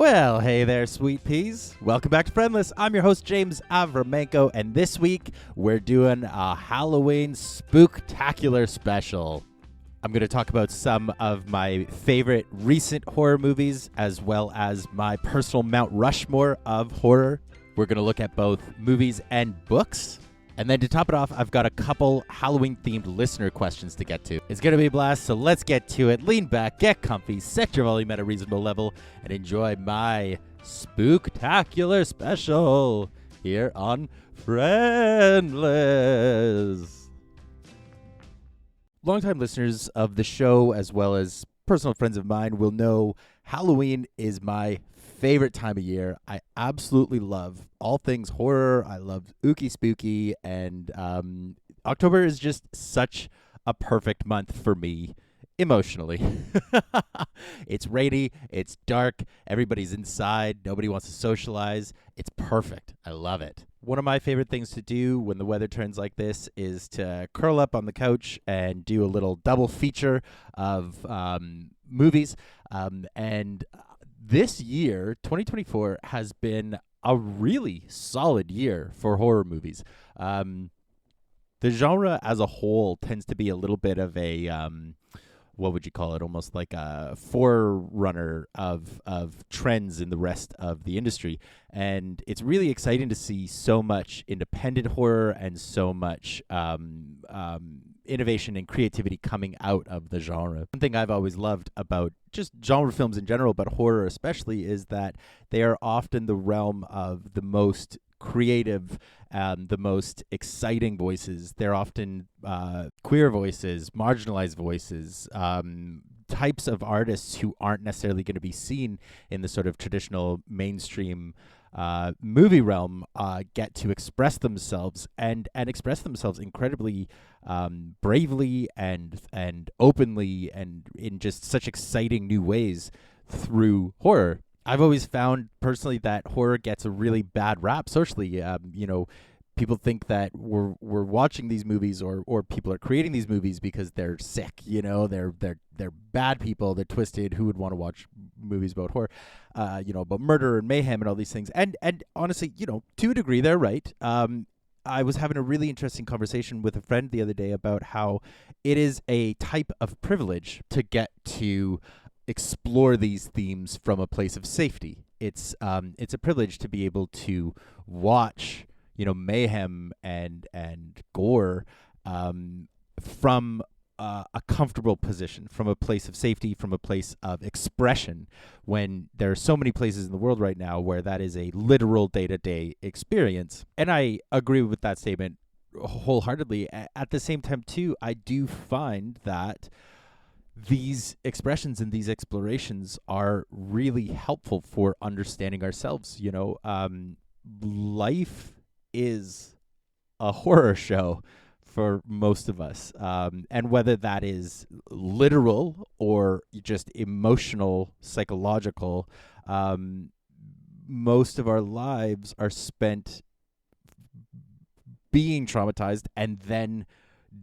Well, hey there, sweet peas. Welcome back to Friendless. I'm your host, James Avramenko, and this week we're doing a Halloween Spook-tacular special. I'm going to talk about some of my favorite recent horror movies, as well as my personal Mount Rushmore of horror. We're going to look at both movies and books. And then to top it off, I've got a couple Halloween-themed listener questions to get to. It's going to be a blast, so let's get to it. Lean back, get comfy, set your volume at a reasonable level, and enjoy my Spooktacular special here on Friendless. Longtime listeners of the show, as well as personal friends of mine, will know Halloween is my favorite time of year. I absolutely love all things horror. I love ooky spooky, and October is just such a perfect month for me emotionally. It's rainy, it's dark, everybody's inside, nobody wants to socialize. It's perfect. I love it. One of my favorite things to do when the weather turns like this is to curl up on the couch and do a little double feature of movies. And this year, 2024, has been a really solid year for horror movies. The genre as a whole tends to be a little bit of a, what would you call it? Almost like a forerunner of trends in the rest of the industry. And it's really exciting to see so much independent horror and so much innovation and creativity coming out of the genre. One thing I've always loved about just genre films in general, but horror especially, is that they are often the realm of the most creative, the most exciting voices. They're often queer voices, marginalized voices, types of artists who aren't necessarily going to be seen in the sort of traditional mainstream movie realm get to express themselves and express themselves incredibly bravely and openly and in just such exciting new ways through horror. I've always found personally that horror gets a really bad rap socially. People think that we're watching these movies or people are creating these movies because they're sick. They're bad people. They're twisted. Who would want to watch movies about horror? About murder and mayhem and all these things. And honestly, to a degree, they're right. I was having a really interesting conversation with a friend the other day about how it is a type of privilege to get to explore these themes from a place of safety. It's a privilege to be able to watch mayhem and gore from a comfortable position, from a place of safety, from a place of expression, when there are so many places in the world right now where that is a literal day-to-day experience. And I agree with that statement wholeheartedly. At the same time, too, I do find that these expressions and these explorations are really helpful for understanding ourselves. Life is a horror show for most of us. And whether that is literal or just emotional, psychological, most of our lives are spent being traumatized and then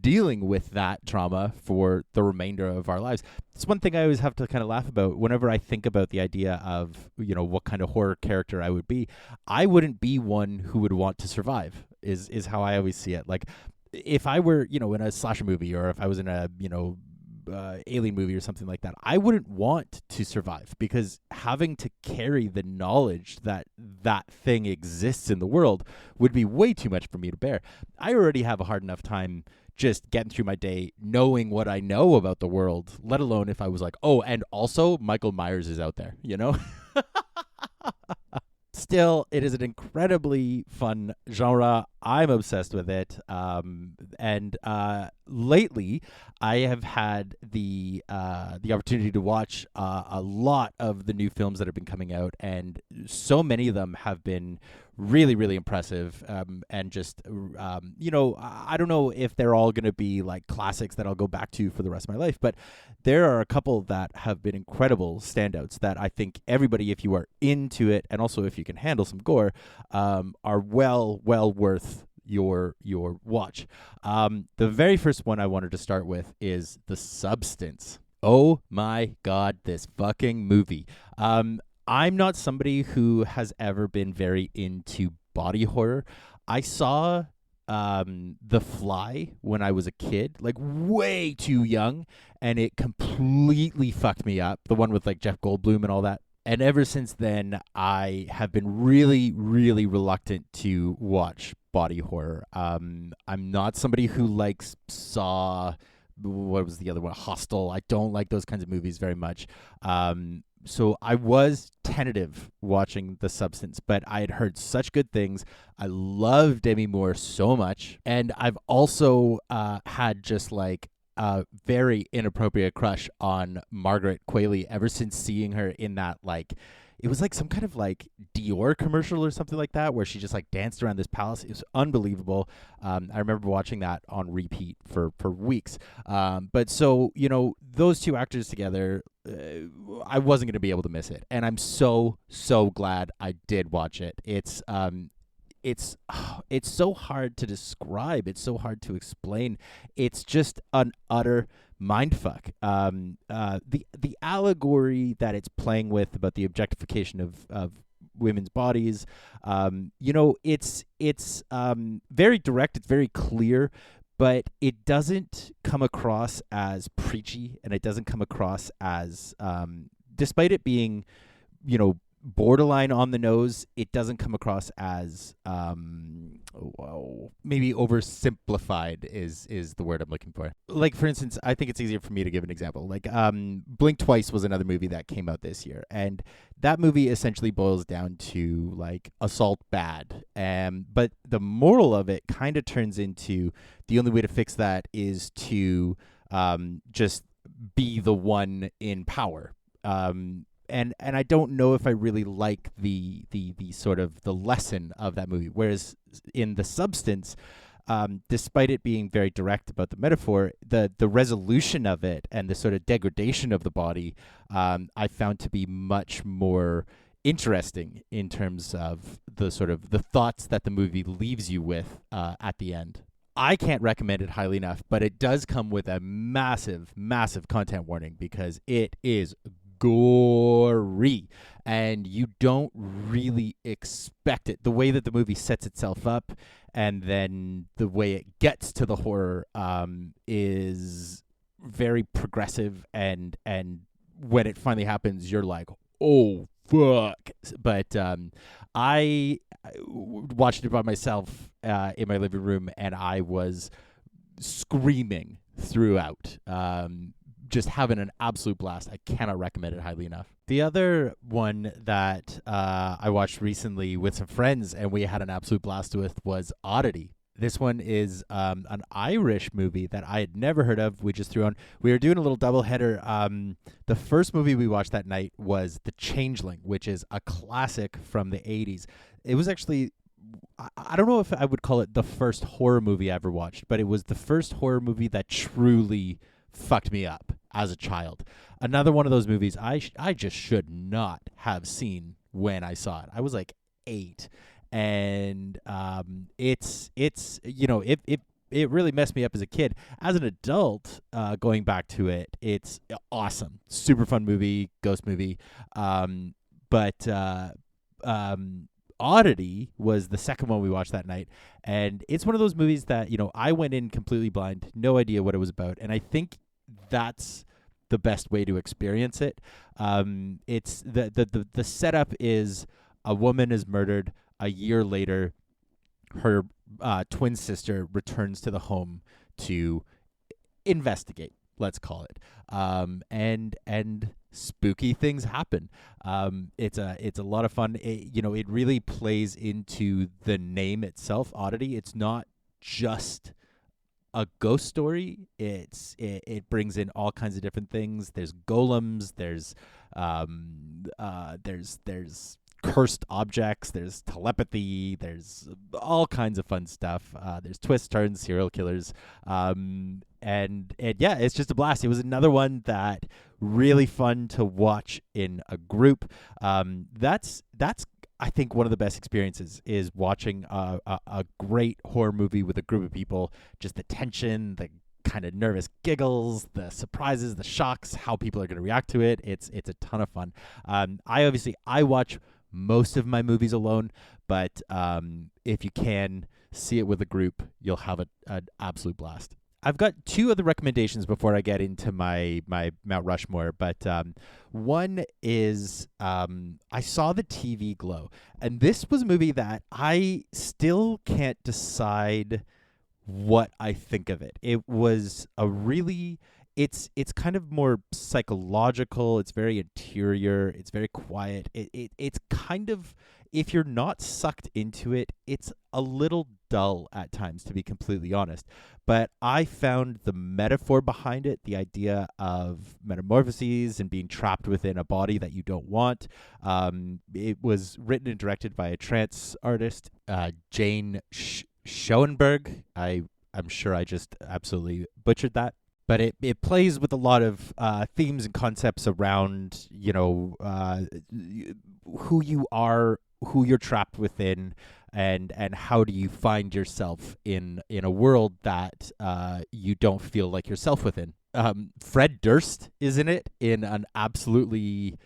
dealing with that trauma for the remainder of our lives. It's one thing I always have to kind of laugh about whenever I think about the idea of, what kind of horror character I would be. I wouldn't be one who would want to survive, is how I always see it. Like, if I were, in a slasher movie, or if I was in a, alien movie or something like that, I wouldn't want to survive, because having to carry the knowledge that that thing exists in the world would be way too much for me to bear. I already have a hard enough time just getting through my day knowing what I know about the world, let alone if I was like, oh, and also Michael Myers is out there, Still, it is an incredibly fun genre. I'm obsessed with it. And lately, I have had the opportunity to watch a lot of the new films that have been coming out, and so many of them have been really, really impressive. And just, I don't know if they're all going to be like classics that I'll go back to for the rest of my life, but there are a couple that have been incredible standouts that I think everybody, if you are into it, and also if you can handle some gore, are well worth your watch. The very first one I wanted to start with is The Substance. Oh my God, this fucking movie. I'm not somebody who has ever been very into body horror. I saw The Fly when I was a kid, like way too young, and it completely fucked me up. The one with like Jeff Goldblum and all that. And ever since then, I have been really, really reluctant to watch body horror. I'm not somebody who likes Saw. What was the other one? Hostel. I don't like those kinds of movies very much. So I was tentative watching The Substance, but I had heard such good things. I love Demi Moore so much, and I've also had just like a very inappropriate crush on Margaret Qualley ever since seeing her in that, like, it was like some kind of like Dior commercial or something like that, where she just like danced around this palace. It was unbelievable. I remember watching that on repeat for weeks. But so, those two actors together, I wasn't going to be able to miss it. And I'm so glad I did watch it. It's so hard to describe. It's so hard to explain. It's just an utter mindfuck. The allegory that it's playing with about the objectification of women's bodies, it's very direct. It's very clear, but it doesn't come across as preachy, and it doesn't come across as, despite it being, borderline on the nose, it doesn't come across as maybe oversimplified is the word I'm looking for. Like, for instance, I think it's easier for me to give an example. Like, Blink Twice was another movie that came out this year, and that movie essentially boils down to like assault bad, but the moral of it kind of turns into the only way to fix that is to just be the one in power. And I don't know if I really like the sort of the lesson of that movie. Whereas in The Substance, despite it being very direct about the metaphor, the resolution of it and the sort of degradation of the body, I found to be much more interesting in terms of the sort of the thoughts that the movie leaves you with at the end. I can't recommend it highly enough, but it does come with a massive, massive content warning because it is gory, and you don't really expect it. The way that the movie sets itself up, and then the way it gets to the horror, is very progressive. And when it finally happens, you're like, oh fuck. But I watched it by myself in my living room, and I was screaming throughout. Just having an absolute blast. I cannot recommend it highly enough. The other one that I watched recently with some friends and we had an absolute blast with was Oddity. This one is an Irish movie that I had never heard of. We just threw on. We were doing a little doubleheader. The first movie we watched that night was The Changeling, which is a classic from the 80s. It was actually, I don't know if I would call it the first horror movie I ever watched, but it was the first horror movie that truly fucked me up as a child. Another one of those movies I just should not have seen when I saw it. I was like 8, and it really messed me up as a kid. As an adult, going back to it, it's awesome, super fun movie, ghost movie. But Oddity was the second one we watched that night, and it's one of those movies that I went in completely blind, no idea what it was about, and I think that's the best way to experience it. It's the setup is a woman is murdered. A year later, her twin sister returns to the home to investigate, let's call it. And spooky things happen. It's a lot of fun. It really plays into the name itself, Oddity. It's not just a ghost story. It brings in all kinds of different things. There's golems. There's cursed objects. There's telepathy. There's all kinds of fun stuff. There's twists, turns, serial killers. And yeah, it's just a blast. It was another one that really fun to watch in a group. That's I think one of the best experiences is watching a great horror movie with a group of people. Just the tension, the kind of nervous giggles, the surprises, the shocks, how people are going to react to it. It's a ton of fun. I watch most of my movies alone, but if you can see it with a group, you'll have an absolute blast. I've got two other recommendations before I get into my Mount Rushmore, but one is I saw the TV Glow, and this was a movie that I still can't decide what I think of it. It was a really it's kind of more psychological. It's very interior. It's very quiet. It's kind of, if you're not sucked into it, it's a little dull at times, to be completely honest. But I found the metaphor behind it, the idea of metamorphoses and being trapped within a body that you don't want. It was written and directed by a trance artist, Jane Schoenberg. I'm sure I just absolutely butchered that. But it plays with a lot of themes and concepts around, who you are, who you're trapped within, and how do you find yourself in a world that you don't feel like yourself within. Fred Durst is in it in an absolutely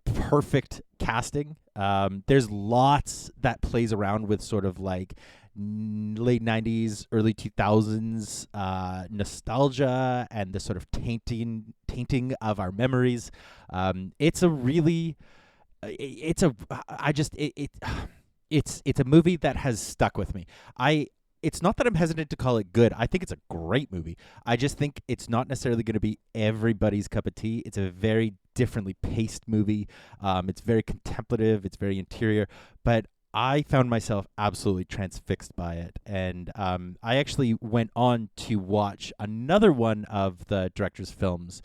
perfect casting. There's lots that plays around with sort of like late 90s, early 2000s nostalgia and the sort of tainting of our memories. It's a really it's a movie that has stuck with me. It's not that I'm hesitant to call it good. I think it's a great movie. I just think it's not necessarily going to be everybody's cup of tea. It's a very differently paced movie. It's very contemplative. It's very interior. But I found myself absolutely transfixed by it. And I actually went on to watch another one of the director's films,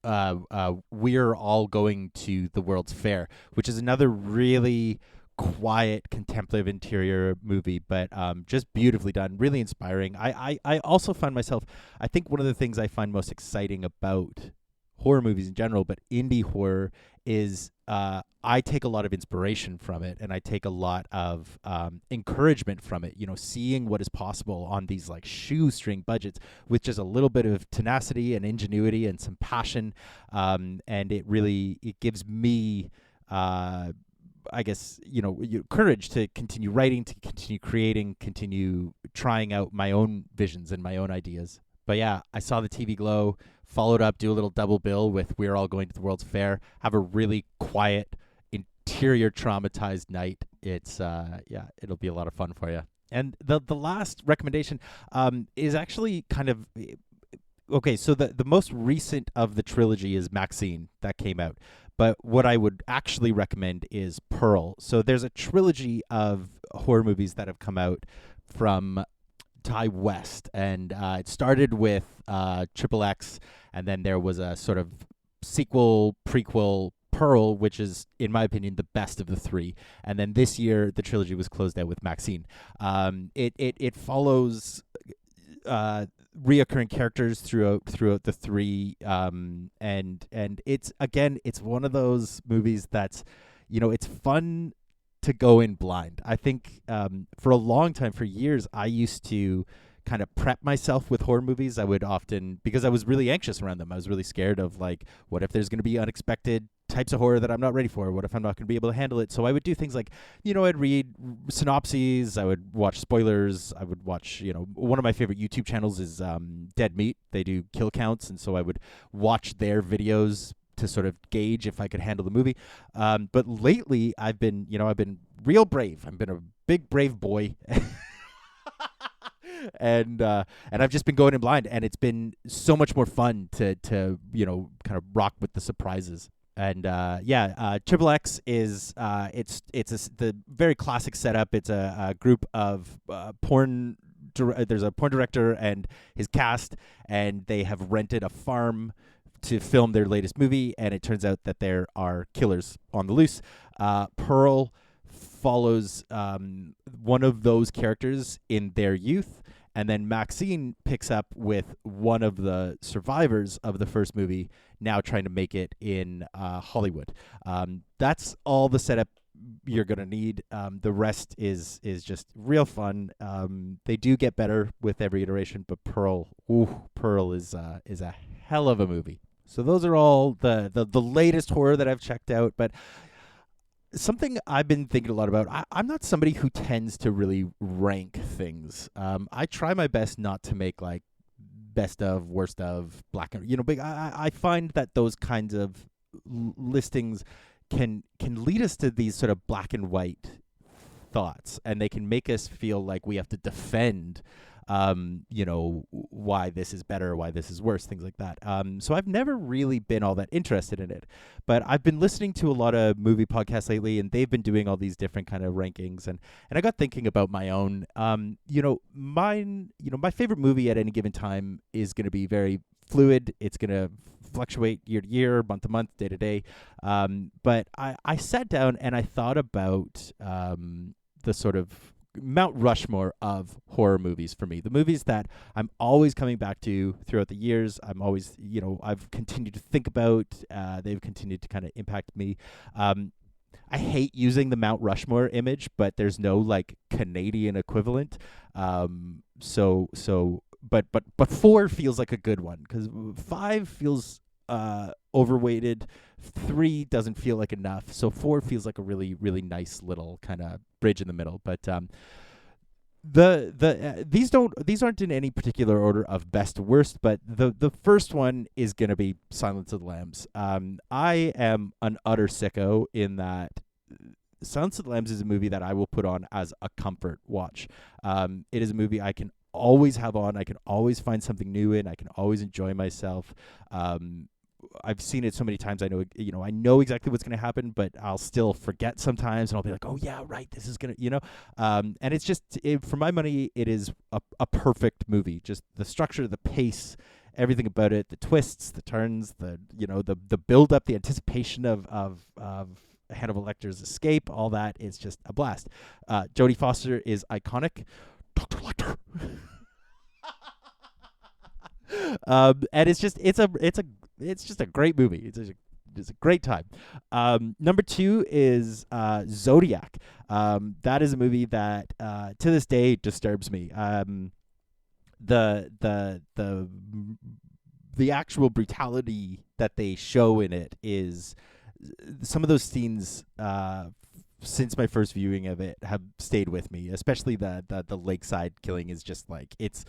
We're All Going to the World's Fair, which is another really quiet, contemplative interior movie, but just beautifully done, really inspiring. I also found myself, I think one of the things I find most exciting about horror movies in general, but indie horror, is I take a lot of inspiration from it, and I take a lot of encouragement from it, seeing what is possible on these like shoestring budgets with just a little bit of tenacity and ingenuity and some passion, and it gives me I guess, courage to continue writing, to continue creating, continue trying out my own visions and my own ideas. But yeah, I saw the TV Glow, followed up, do a little double bill with We're All Going to the World's Fair, have a really quiet, interior traumatized night. It's, it'll be a lot of fun for you. And the last recommendation is actually kind of, okay, so the most recent of the trilogy is Maxine that came out. But what I would actually recommend is Pearl. So there's a trilogy of horror movies that have come out from Ty West. And it started with Triple X, and then there was a sort of sequel, prequel, Pearl, which is, in my opinion, the best of the three. And then this year, the trilogy was closed out with Maxine. It follows reoccurring characters throughout the three, and it's one of those movies that's, it's fun to go in blind. I think for a long time, for years, I used to kind of prep myself with horror movies. I would often, because I was really anxious around them, I was really scared of like, what if there's going to be unexpected types of horror that I'm not ready for? What if I'm not going to be able to handle it? So I would do things like, I'd read synopses, I would watch spoilers, I would watch, one of my favorite YouTube channels is Dead Meat. They do kill counts, and so I would watch their videos to sort of gauge if I could handle the movie. But lately I've been real brave. I've been a big brave boy. And I've just been going in blind, and it's been so much more fun to kind of rock with the surprises. And Triple X is the very classic setup. It's a group of there's a porn director and his cast, and they have rented a farm to film their latest movie, and it turns out that there are killers on the loose. Pearl follows one of those characters in their youth, and then Maxine picks up with one of the survivors of the first movie, now trying to make it in Hollywood. That's all the setup you're gonna need. The rest is just real fun. They do get better with every iteration, but Pearl is a hell of a movie. So those are all the latest horror that I've checked out. But something I've been thinking a lot about. I'm not somebody who tends to really rank things. I try my best not to make like best of, worst of, black and but I find that those kinds of listings can lead us to these sort of black and white thoughts, and they can make us feel like we have to defend why this is better, why this is worse, things like that. So I've never really been all that interested in it, but I've been listening to a lot of movie podcasts lately, and they've been doing all these different kind of rankings, and I got thinking about my own. My favorite movie at any given time is going to be very fluid. It's going to fluctuate year to year, month to month, day to day. But I sat down and I thought about the sort of Mount Rushmore of horror movies for me. The movies that I'm always coming back to throughout the years. I'm always, I've continued to think about. They've continued to kind of impact me. I hate using the Mount Rushmore image, but there's no like Canadian equivalent. But 4 feels like a good one, because 5 feels overweighted. 3 doesn't feel like enough, so 4 feels like a really, really nice little kind of bridge in the middle. But these aren't in any particular order of best to worst, but the first one is gonna be Silence of the Lambs. I am an utter sicko in that Silence of the Lambs is a movie that I will put on as a comfort watch. It is a movie I can always have on. I can always find something new in. I can always enjoy myself. I've seen it so many times. I know exactly what's going to happen, but I'll still forget sometimes, and I'll be like, "Oh yeah, right, this is gonna," And it's just, for my money, it is a perfect movie. Just the structure, the pace, everything about it, the twists, the turns, the build up, the anticipation of Hannibal Lecter's escape, all that is just a blast. Jodie Foster is iconic. Dr. Lecter. And it's just a great movie. It's a great time. Number 2 is Zodiac. That is a movie that to this day disturbs me. The actual brutality that they show in it is, some of those scenes since my first viewing of it have stayed with me, especially the lakeside killing is just like, it's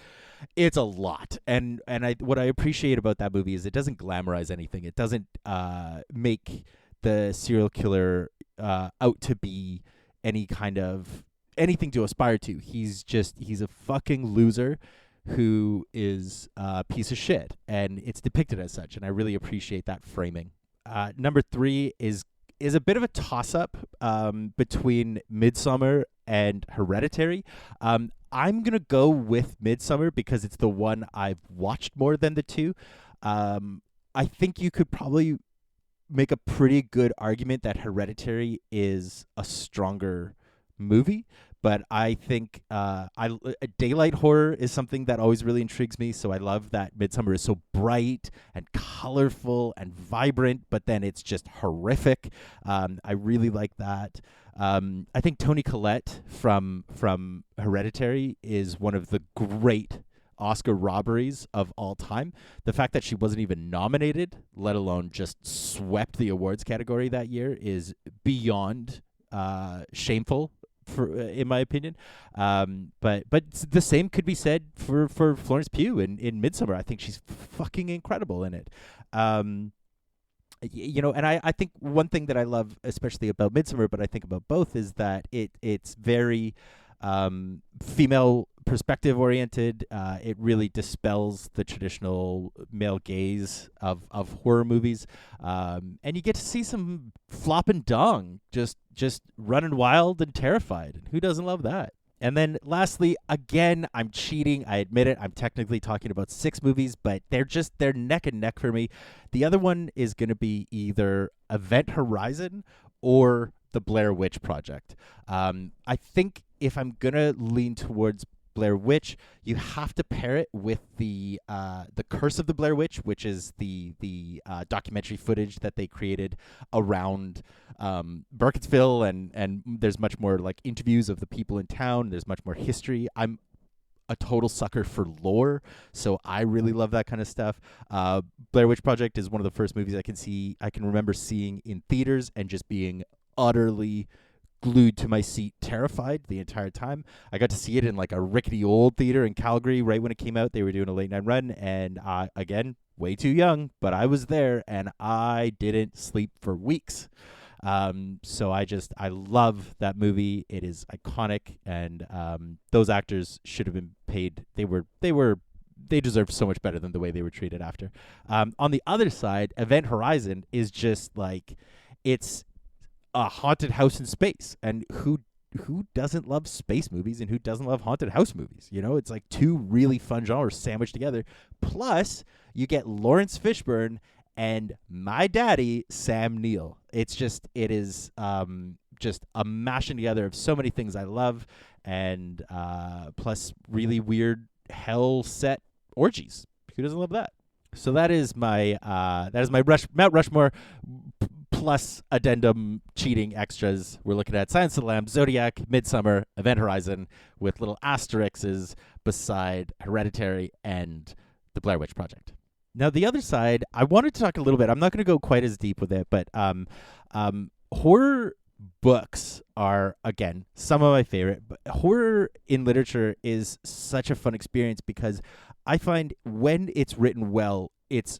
a lot. And what I appreciate about that movie is it doesn't glamorize anything. It doesn't make the serial killer out to be any kind of anything to aspire to. He's a fucking loser who is a piece of shit, and it's depicted as such, and I really appreciate that framing. Number 3 is a bit of a toss-up between Midsommar and Hereditary. I'm going to go with Midsommar because it's the one I've watched more than the two. I think you could probably make a pretty good argument that Hereditary is a stronger movie, but I think daylight horror is something that always really intrigues me, so I love that Midsommar is so bright and colorful and vibrant, but then it's just horrific. I really like that. I think Toni Collette from Hereditary is one of the great Oscar robberies of all time. The fact that she wasn't even nominated, let alone just swept the awards category that year, is beyond shameful, in my opinion. But the same could be said for Florence Pugh in Midsommar. I think she's fucking incredible in it. And I think one thing that I love especially about Midsommar, but I think about both, is that it's very female perspective oriented. It really dispels the traditional male gaze of horror movies, and you get to see some flopping dong just running wild and terrified. And who doesn't love that? And then lastly, again, I'm cheating, I admit it, I'm technically talking about 6 movies, but they're neck and neck for me. The other one is going to be either Event Horizon or The Blair Witch Project. I think if I'm going to lean towards Blair Witch, you have to pair it with the Curse of the Blair Witch, which is the documentary footage that they created around Burkittsville, and there's much more like interviews of the people in town. There's much more history. I'm a total sucker for lore, so I really love that kind of stuff. Blair Witch Project is one of the first movies I can remember seeing in theaters and just being utterly glued to my seat, terrified the entire time. I got to see it in like a rickety old theater in Calgary right when it came out. They were doing a late night run, and again, way too young, but I was there and I didn't sleep for weeks. So I love that movie. It is iconic, and those actors should have been paid. They deserve so much better than the way they were treated after. On the other side, Event Horizon is just like, it's a haunted house in space, and who doesn't love space movies and who doesn't love haunted house movies? You know, it's like two really fun genres sandwiched together. Plus, you get Lawrence Fishburne and my daddy, Sam Neill. It is just a mashing together of so many things I love, and plus really weird hell set orgies. Who doesn't love that? So that is my Mount Rushmore plus addendum cheating extras. We're looking at Silence of the Lambs, Zodiac, Midsummer, Event Horizon, with little asterisks beside Hereditary and the Blair Witch Project. Now, the other side, I wanted to talk a little bit. I'm not going to go quite as deep with it, but horror books are, again, some of my favorite. But horror in literature is such a fun experience because I find when it's written well, it's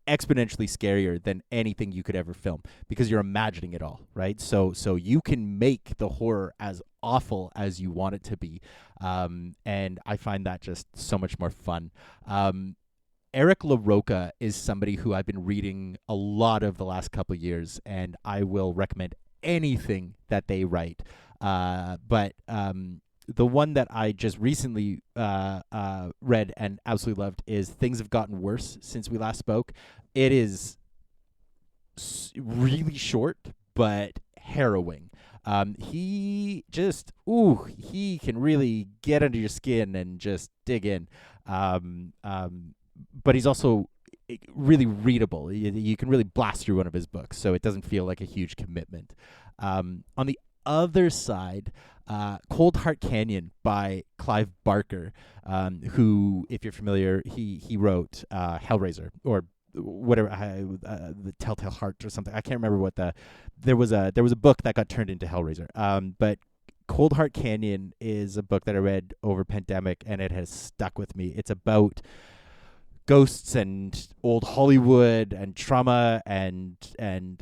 exponentially scarier than anything you could ever film because you're imagining it all, right? So you can make the horror as awful as you want it to be, and I find that just so much more fun. Eric LaRocca is somebody who I've been reading a lot of the last couple of years, and I will recommend anything that they write. But the one that I just recently read and absolutely loved is Things Have Gotten Worse Since We Last Spoke. It is really short, but harrowing. He can really get under your skin and just dig in. But he's also really readable. You can really blast through one of his books, so it doesn't feel like a huge commitment. On the other side, Cold Heart Canyon by Clive Barker, who, if you're familiar, he wrote Hellraiser or whatever, the Telltale Heart or something. I can't remember what there was a book that got turned into Hellraiser. But Cold Heart Canyon is a book that I read over pandemic, and it has stuck with me. It's about ghosts and old Hollywood and trauma and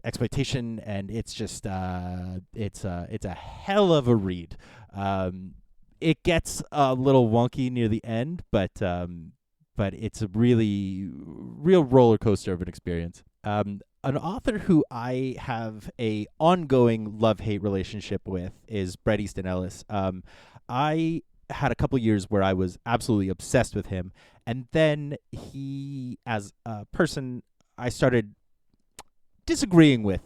exploitation, and it's just it's a hell of a read. It gets a little wonky near the end, but it's a real roller coaster of an experience. An author who I have a ongoing love-hate relationship with is Bret Easton Ellis. I had a couple years where I was absolutely obsessed with him, and then he, as a person, I started disagreeing with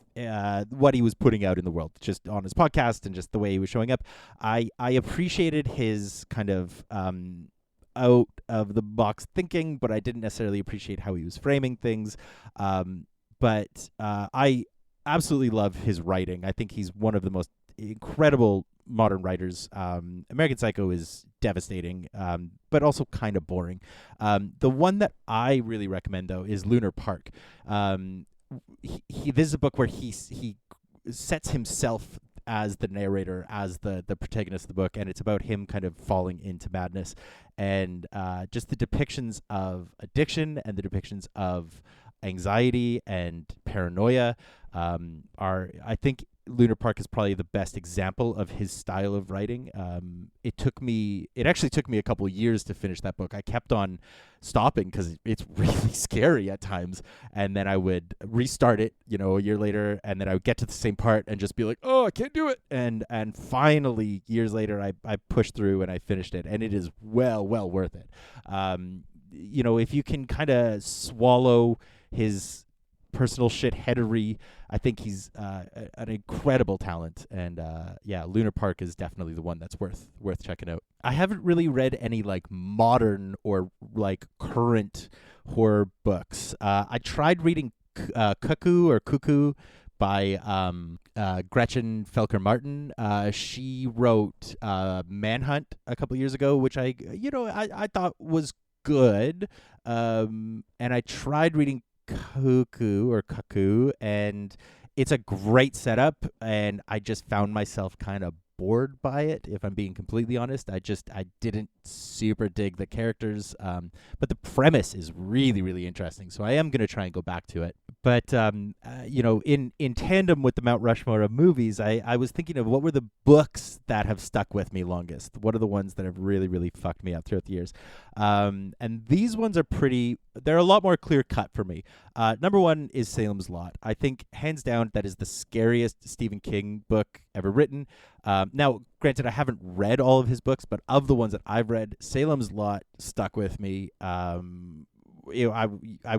what he was putting out in the world, just on his podcast and just the way he was showing up. I appreciated his kind of out of the box thinking, but I didn't necessarily appreciate how he was framing things. But I absolutely love his writing. I think he's one of the most incredible modern writers. American Psycho is devastating, but also kind of boring. The one that I really recommend, though, is Lunar Park. This is a book where he sets himself as the narrator, as the protagonist of the book, and it's about him kind of falling into madness, and just the depictions of addiction and the depictions of anxiety and paranoia are, I think, Lunar Park is probably the best example of his style of writing. It actually took me a couple of years to finish that book. I kept on stopping because it's really scary at times, and then I would restart it, a year later, and then I would get to the same part and just be like, oh, I can't do it, and finally years later I pushed through and I finished it, and it is well worth it. If you can kind of swallow his personal shitheadery, I think he's an incredible talent, and Lunar Park is definitely the one that's worth checking out. I haven't really read any like modern or like current horror books. I tried reading Cuckoo by Gretchen Felker Martin. She wrote Manhunt a couple years ago, which I thought was good. And I tried reading Cuckoo, and it's a great setup, and I just found myself kind of bored by it, if I'm being completely honest. I didn't super dig the characters, but the premise is really, really interesting, so I am going to try and go back to it. But in tandem with the Mount Rushmore of movies, I was thinking of what were the books that have stuck with me longest. What are the ones that have really, really fucked me up throughout the years? And these ones are they're a lot more clear cut for me. Number one is Salem's Lot. I think hands down that is the scariest Stephen King book ever written. Now, granted, I haven't read all of his books, but of the ones that I've read, Salem's Lot stuck with me. I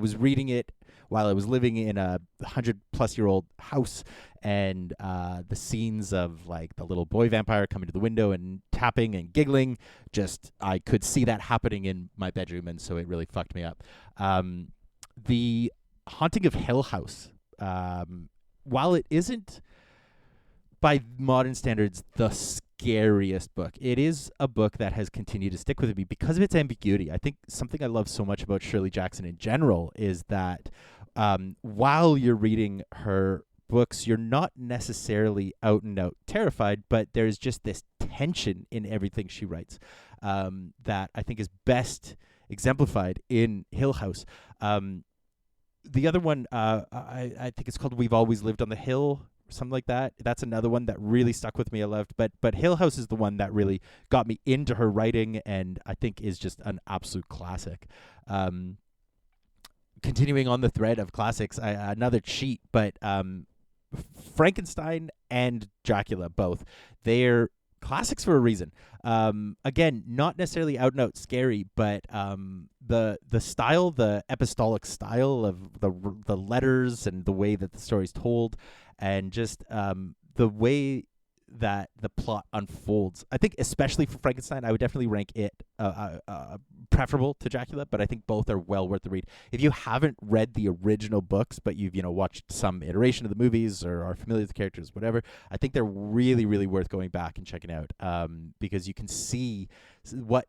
was reading it while I was living in a 100-plus-year-old house, and the scenes of like the little boy vampire coming to the window and tapping and giggling, I could see that happening in my bedroom, and so it really fucked me up. The Haunting of Hill House, while it isn't by modern standards the scariest book, it is a book that has continued to stick with me because of its ambiguity. I think something I love so much about Shirley Jackson in general is that while you're reading her books, you're not necessarily out and out terrified, but there's just this tension in everything she writes that I think is best exemplified in Hill House. The other one, I think it's called We've Always Lived on the Hill, something like that. That's another one that really stuck with me. I loved, but Hill House is the one that really got me into her writing, and I think is just an absolute classic. Continuing on the thread of classics, another cheat, but Frankenstein and Dracula, both, they're classics for a reason. Again, not necessarily out and out scary, but the style, the epistolic style of the letters and the way that the story's told, and just the way that the plot unfolds. I think especially for Frankenstein, I would definitely rank it preferable to Dracula, but I think both are well worth the read. If you haven't read the original books, but you've watched some iteration of the movies or are familiar with the characters, whatever, I think they're really, really worth going back and checking out, because you can see what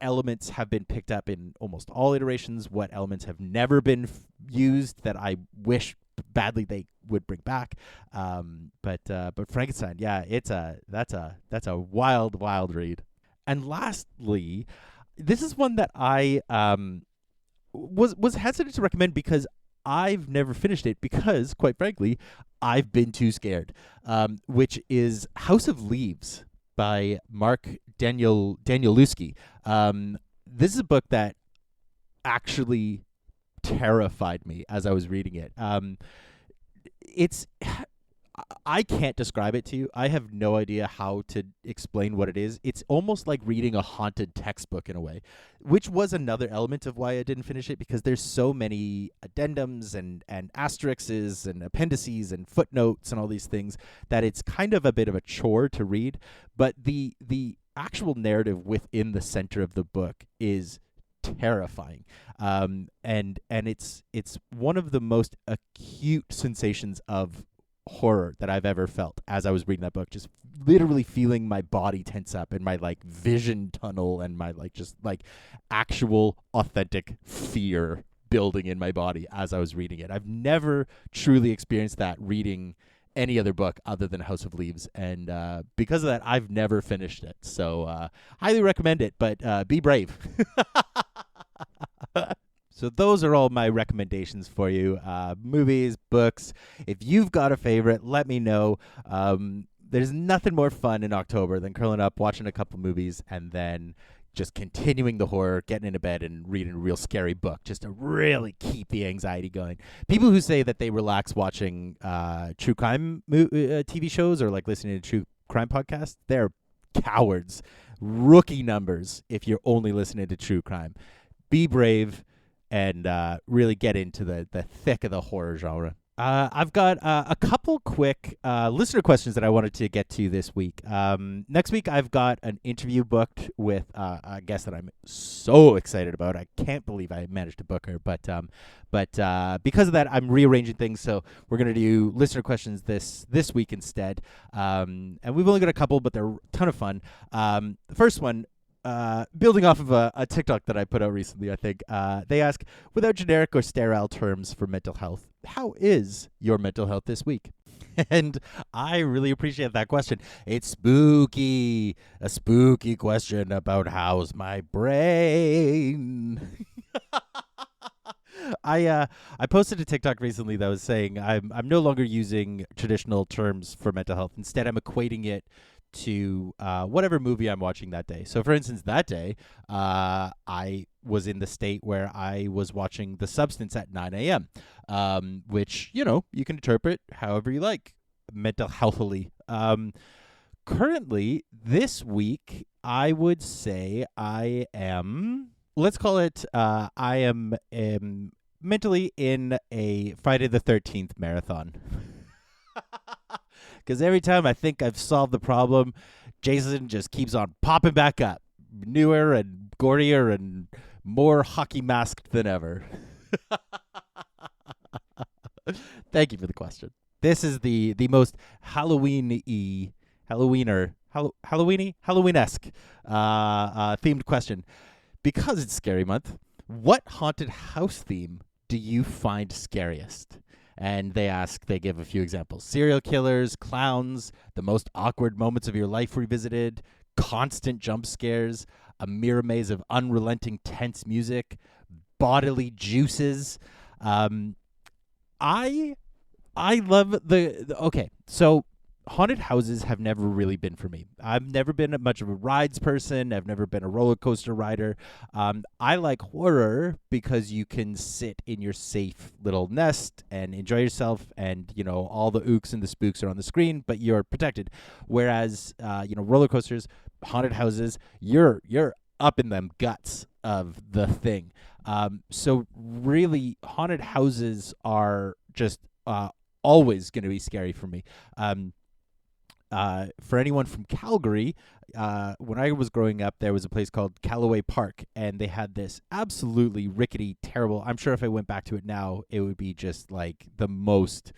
elements have been picked up in almost all iterations, what elements have never been used that I wish badly they would bring back. But Frankenstein, yeah, that's a wild read. And lastly, this is one that I was hesitant to recommend because I've never finished it because, quite frankly, I've been too scared. Which is House of Leaves by Mark Danielewski. This is a book that actually terrified me as I was reading it. I can't describe it to you. I have no idea how to explain what it is. It's almost like reading a haunted textbook in a way, which was another element of why I didn't finish it, because there's so many addendums and asterisks and appendices and footnotes and all these things that it's kind of a bit of a chore to read. But the actual narrative within the center of the book is terrifying, and it's one of the most acute sensations of horror that I've ever felt as I was reading that book, just literally feeling my body tense up and my like vision tunnel and my like just like actual authentic fear building in my body as I was reading it. I've never truly experienced that reading any other book other than House of Leaves, and because of that I've never finished it, so highly recommend it, but be brave. So those are all my recommendations for you. Movies, books. If you've got a favorite, let me know. There's nothing more fun in October than curling up, watching a couple movies, and then just continuing the horror, getting into bed and reading a real scary book just to really keep the anxiety going. People who say that they relax watching true crime TV shows or like listening to true crime podcasts, they're cowards. Rookie numbers if you're only listening to true crime. Be brave and really get into the thick of the horror genre. I've got a couple quick listener questions that I wanted to get to this week. Next week, I've got an interview booked with a guest that I'm so excited about. I can't believe I managed to book her, but because of that, I'm rearranging things. So we're gonna do listener questions this week instead. And we've only got a couple, but they're a ton of fun. The first one. Building off of a TikTok that I put out recently, I think they ask, without generic or sterile terms for mental health, how is your mental health this week? And I really appreciate that question. It's spooky, a spooky question about how's my brain. I posted a TikTok recently that was saying I'm no longer using traditional terms for mental health. Instead, I'm equating it to whatever movie I'm watching that day. So, for instance, that day, I was in the state where I was watching The Substance at 9 a.m., which, you can interpret however you like, mental healthily. Currently, this week, I would say I am, let's call it, I am mentally in a Friday the 13th marathon. Because every time I think I've solved the problem, Jason just keeps on popping back up, newer and gorier and more hockey masked than ever. Thank you for the question. This is the most Halloween-esque themed question. Because it's Scary Month, what haunted house theme do you find scariest? And they give a few examples. Serial killers, clowns, the most awkward moments of your life revisited, constant jump scares, a mirror maze of unrelenting tense music, bodily juices. I love okay, so haunted houses have never really been for me. I've never been much of a rides person. I've never been a roller coaster rider. I like horror because you can sit in your safe little nest and enjoy yourself, and all the ooks and the spooks are on the screen, but you're protected. Whereas roller coasters, haunted houses, you're up in them guts of the thing. So really, haunted houses are just always going to be scary for me. For anyone from Calgary, when I was growing up, there was a place called Callaway Park, and they had this absolutely rickety, terrible. I'm sure if I went back to it now, it would be just like the most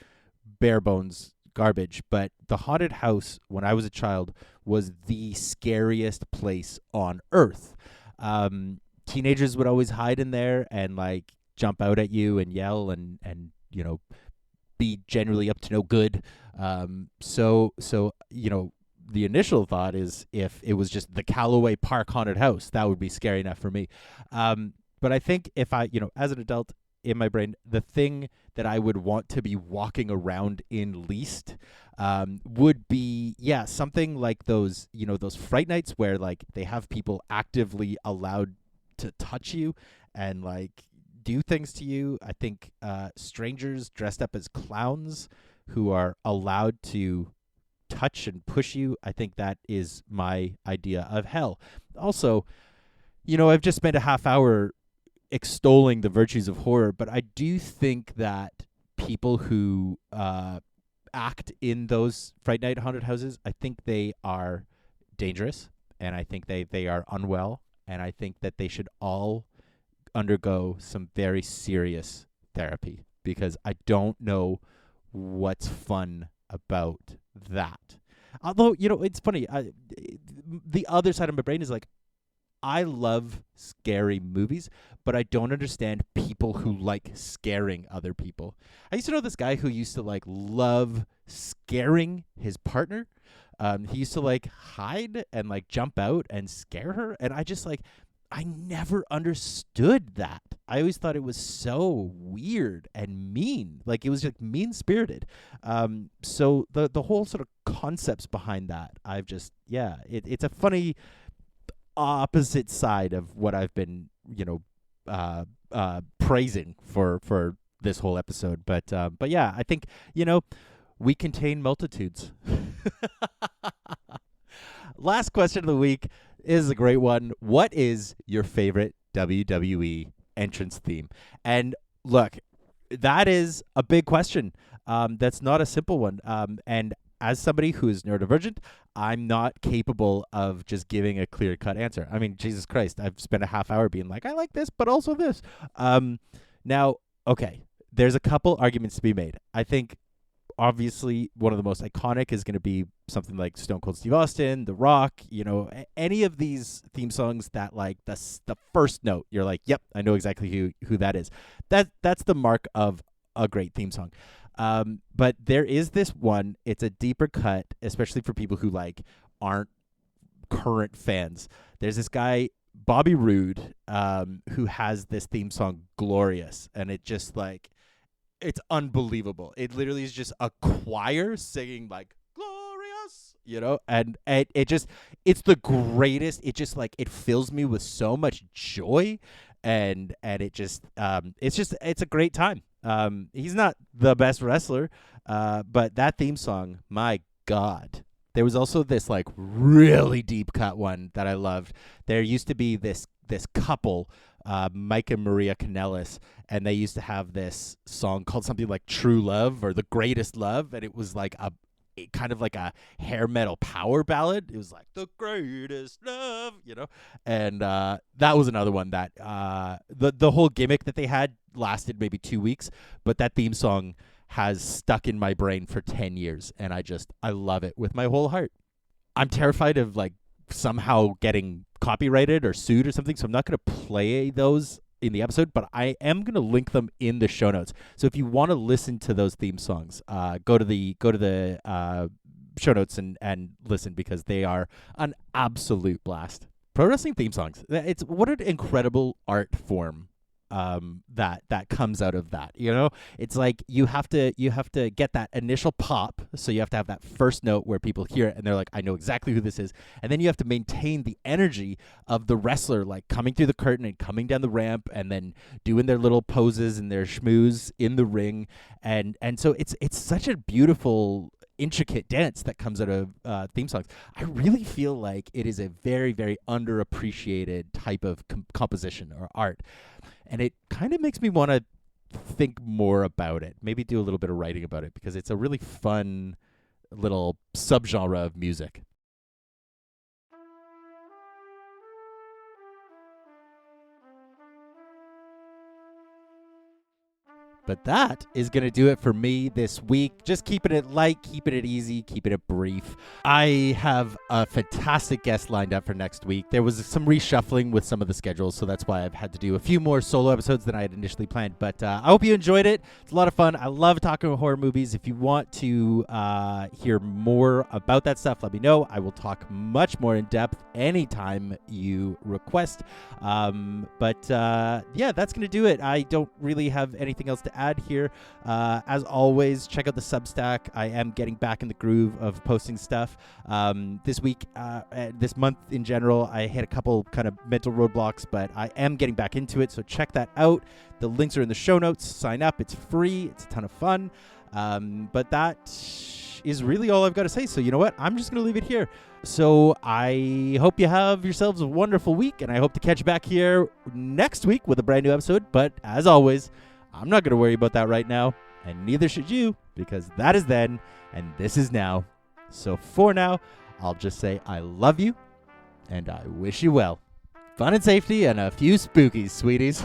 bare bones garbage. But the haunted house, when I was a child, was the scariest place on earth. Teenagers would always hide in there and like jump out at you and yell and be generally up to no good. So the initial thought is if it was just the Callaway Park haunted house, that would be scary enough for me. But I think if I, as an adult in my brain, the thing that I would want to be walking around in least would be, something like those Fright Nights where like they have people actively allowed to touch you and like do things to you. I think strangers dressed up as clowns who are allowed to touch and push you. I think that is my idea of hell. Also, I've just spent a half hour extolling the virtues of horror, but I do think that people who act in those Fright Night haunted houses, I think they are dangerous, and I think they are unwell, and I think that they should all undergo some very serious therapy, because I don't know what's fun about that. Although, it's funny. The other side of my brain is like, I love scary movies, but I don't understand people who like scaring other people. I used to know this guy who used to like love scaring his partner. He used to like hide and like jump out and scare her. And I never understood that. I always thought it was so weird and mean. Like, it was like mean-spirited. So the whole sort of concepts behind that, it's a funny opposite side of what I've been, praising for this whole episode. But yeah, I think, we contain multitudes. Last question of the week is a great one. What is your favorite WWE entrance theme? And look, that is a big question. that's not a simple one. And as somebody who is neurodivergent, I'm not capable of just giving a clear-cut answer. I mean, Jesus Christ, I've spent a half hour being like, I like this, but also this. Now, okay, there's a couple arguments to be made. I think, obviously, one of the most iconic is going to be something like Stone Cold Steve Austin, The Rock, any of these theme songs that, like, the first note, you're like, yep, I know exactly who that is. That's the mark of a great theme song. But there is this one, it's a deeper cut, especially for people who, like, aren't current fans. There's this guy, Bobby Roode, who has this theme song, Glorious, and it just, like, it's unbelievable. It literally is just a choir singing, like, glorious, and it's the greatest. It just, like, it fills me with so much joy, and it just it's a great time. He's not the best wrestler, but that theme song, my God. There was also this, like, really deep cut one that I loved. There used to be this couple, Mike and Maria Kanellis, and they used to have this song called something like True Love or The Greatest Love, and it was like kind of like a hair metal power ballad. It was like The Greatest Love, and that was another one that the whole gimmick that they had lasted maybe 2 weeks, but that theme song has stuck in my brain for 10 years, and I love it with my whole heart. I'm terrified of, like, somehow getting copyrighted or sued or something, so I'm not going to play those in the episode, but I am going to link them in the show notes. So if you want to listen to those theme songs, go to the show notes and listen, because they are an absolute blast. Pro wrestling theme songs. It's what an incredible art form that comes out of that. It's like you have to get that initial pop, so you have to have that first note where people hear it and they're like, I know exactly who this is, and then you have to maintain the energy of the wrestler, like, coming through the curtain and coming down the ramp and then doing their little poses and their schmooze in the ring, and so it's such a beautiful, intricate dance that comes out of theme songs. I really feel like it is a very, very underappreciated type of composition or art. And it kind of makes me want to think more about it, maybe do a little bit of writing about it, because it's a really fun little subgenre of music. But that is going to do it for me this week. Just keeping it light, keeping it easy, keeping it brief. I have a fantastic guest lined up for next week. There was some reshuffling with some of the schedules, so that's why I've had to do a few more solo episodes than I had initially planned. But I hope you enjoyed it. It's a lot of fun. I love talking about horror movies. If you want to hear more about that stuff, let me know. I will talk much more in depth anytime you request. But that's going to do it. I don't really have anything else to add here. As always, check out the Substack. I am getting back in the groove of posting stuff. This week, this month in general, I hit a couple kind of mental roadblocks, but I am getting back into it, so check that out. The links are in the show notes. Sign up. It's free. It's a ton of fun. But that is really all I've got to say. So you know what? I'm just going to leave it here. So I hope you have yourselves a wonderful week, and I hope to catch you back here next week with a brand new episode. But as always, I'm not going to worry about that right now, and neither should you, because that is then, and this is now. So for now, I'll just say I love you, and I wish you well. Fun and safety, and a few spookies, sweeties.